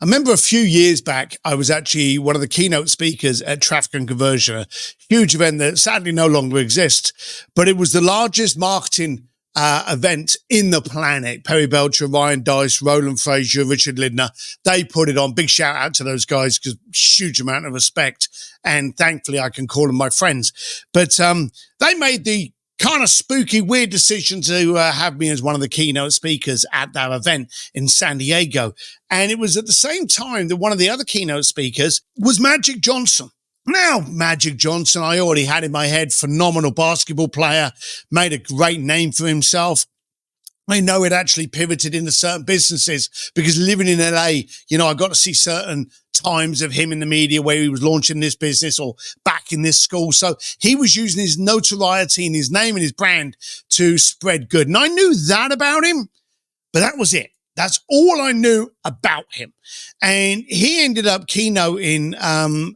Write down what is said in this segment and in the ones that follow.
I remember a few years back, I was actually one of the keynote speakers at Traffic and Conversion, a huge event that sadly no longer exists, but it was the largest marketing event in the planet. Perry Belcher, Ryan Dice, Roland Frazier, Richard Lindner, they put it on. Big shout out to those guys, because huge amount of respect. And thankfully I can call them my friends. But they made the kind of spooky, weird decision to have me as one of the keynote speakers at that event in San Diego. And it was at the same time that one of the other keynote speakers was Magic Johnson. Now, Magic Johnson, I already had in my head, phenomenal basketball player, made a great name for himself. I know it actually pivoted into certain businesses because living in LA, I got to see certain times of him in the media where he was launching this business or back in this school. So he was using his notoriety and his name and his brand to spread good. And I knew that about him, but that was it. That's all I knew about him. And he ended up keynoting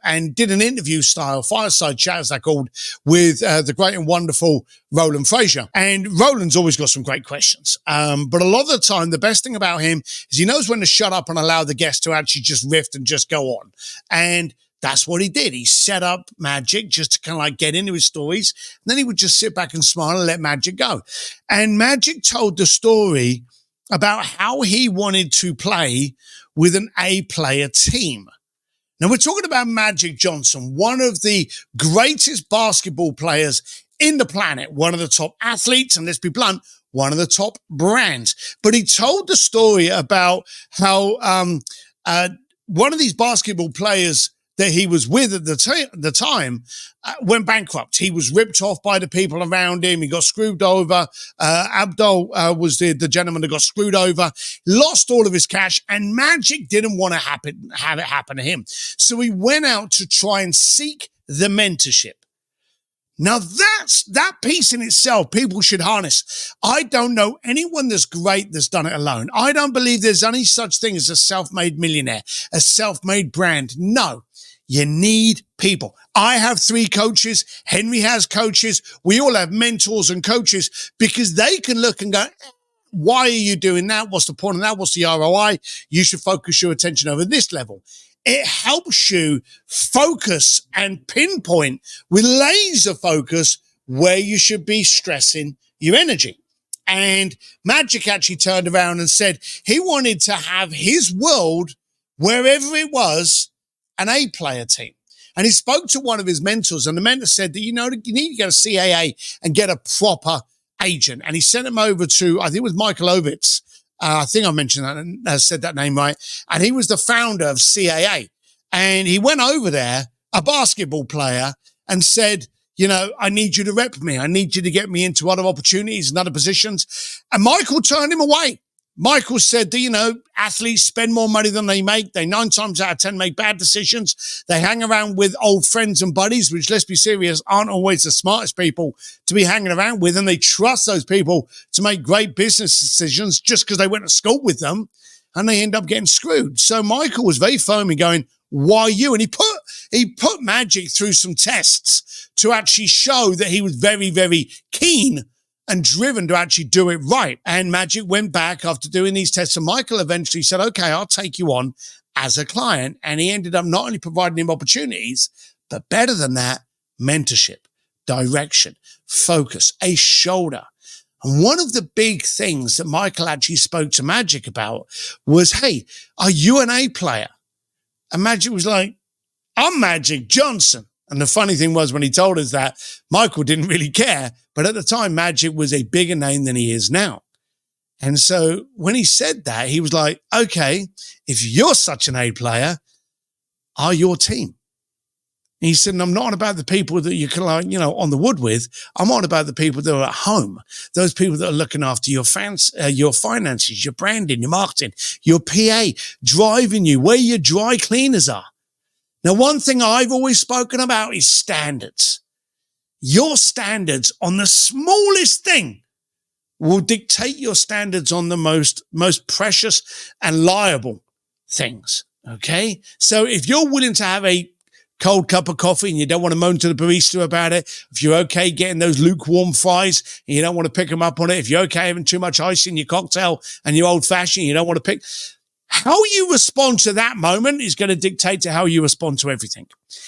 and did an interview style, fireside chat as they're called, with the great and wonderful Roland Frazier. And Roland's always got some great questions. But a lot of the time, the best thing about him is he knows when to shut up and allow the guest to actually just riff and just go on. And that's what he did. He set up Magic just to kind of like get into his stories. And then he would just sit back and smile and let Magic go. And Magic told the story about how he wanted to play with an A-player team. Now, we're talking about Magic Johnson, one of the greatest basketball players in the planet, one of the top athletes, and let's be blunt, one of the top brands. But he told the story about how one of these basketball players that he was with at the time went bankrupt. He was ripped off by the people around him. He got screwed over. Abdul was the gentleman that got screwed over, lost all of his cash, and Magic didn't want to have it happen to him. So he went out to try and seek the mentorship. Now that piece in itself, people should harness. I don't know anyone that's great that's done it alone. I don't believe there's any such thing as a self-made millionaire, a self-made brand. No, you need people. I have 3 coaches. Henry has coaches. We all have mentors and coaches because they can look and go, why are you doing that? What's the point of that? What's the ROI? You should focus your attention over this level. It helps you focus and pinpoint with laser focus where you should be stressing your energy. And Magic actually turned around and said he wanted to have his world, wherever it was, an A-player team. And he spoke to one of his mentors, and the mentor said that, you need to go to CAA and get a proper agent. And he sent him over to, I think it was Michael Ovitz. I think I mentioned that and said that name right. And he was the founder of CAA. And he went over there, a basketball player, and said, I need you to rep me. I need you to get me into other opportunities and other positions. And Michael turned him away. Michael said that, athletes spend more money than they make. They 9 times out of 10 make bad decisions. They hang around with old friends and buddies, which, let's be serious, aren't always the smartest people to be hanging around with. And they trust those people to make great business decisions just because they went to school with them, and they end up getting screwed. So Michael was very firm in going, why you? And he put Magic through some tests to actually show that he was very, very keen and driven to actually do it right. And Magic went back after doing these tests, and Michael eventually said, okay, I'll take you on as a client. And he ended up not only providing him opportunities, but better than that, mentorship, direction, focus, a shoulder. And one of the big things that Michael actually spoke to Magic about was, hey, are you an A player? And Magic was like, I'm Magic Johnson. And the funny thing was, when he told us that, Michael didn't really care. But at the time, Magic was a bigger name than he is now. And so when he said that, he was like, okay, if you're such an A player, are your team? And he said, and I'm not on about the people that you can, on the wood with. I'm on about the people that are at home, those people that are looking after your finances, your branding, your marketing, your PA, driving you, where your dry cleaners are. Now, one thing I've always spoken about is standards. Your standards on the smallest thing will dictate your standards on the most precious and liable things, okay? So if you're willing to have a cold cup of coffee and you don't want to moan to the barista about it, if you're okay getting those lukewarm fries and you don't want to pick them up on it, if you're okay having too much ice in your cocktail and your old fashioned, you don't want to pick, How you respond to that moment is going to dictate to how you respond to everything.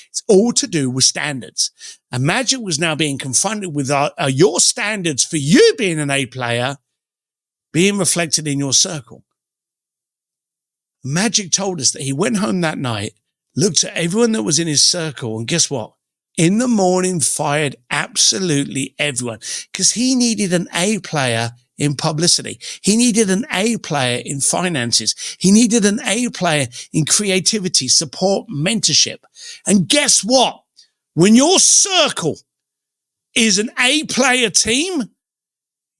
It's all to do with standards. And Magic was now being confronted with your standards for you being an A player being reflected in your circle. Magic told us that he went home that night, looked at everyone that was in his circle, and guess what? In the morning, fired absolutely everyone because he needed an A player in publicity. He needed an A player in finances. He needed an A player in creativity, support, mentorship. And guess what? When your circle is an A player team,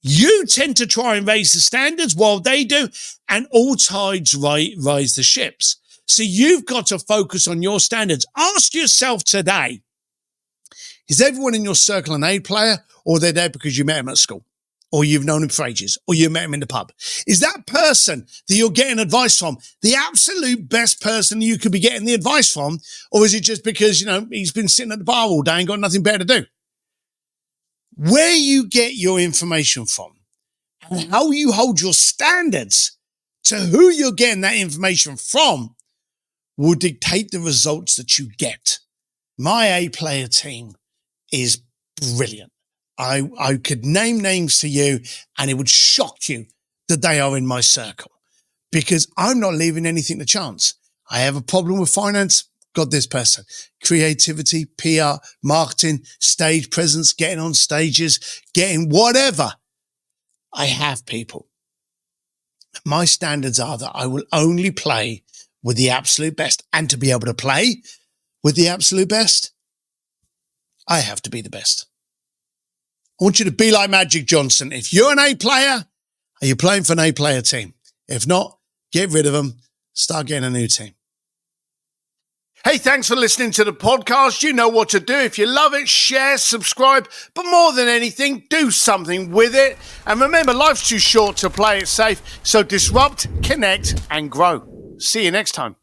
you tend to try and raise the standards while they do, and all tides rise the ships. So you've got to focus on your standards. Ask yourself today, is everyone in your circle an A player, or they're there because you met him at school, or you've known him for ages, or you met him in the pub? Is that person that you're getting advice from the absolute best person you could be getting the advice from, or is it just because, he's been sitting at the bar all day and got nothing better to do? Where you get your information from and how you hold your standards to who you're getting that information from will dictate the results that you get. My A player team is brilliant. I could name names to you and it would shock you that they are in my circle because I'm not leaving anything to chance. I have a problem with finance. Got this person. Creativity, PR, marketing, stage presence, getting on stages, getting whatever. I have people. My standards are that I will only play with the absolute best. And to be able to play with the absolute best, I have to be the best. I want you to be like Magic Johnson. If you're an A player, are you playing for an A player team? If not, get rid of them. Start getting a new team. Hey, thanks for listening to the podcast. You know what to do. If you love it, share, subscribe, but more than anything, do something with it. And remember, life's too short to play it safe. So disrupt, connect, and grow. See you next time.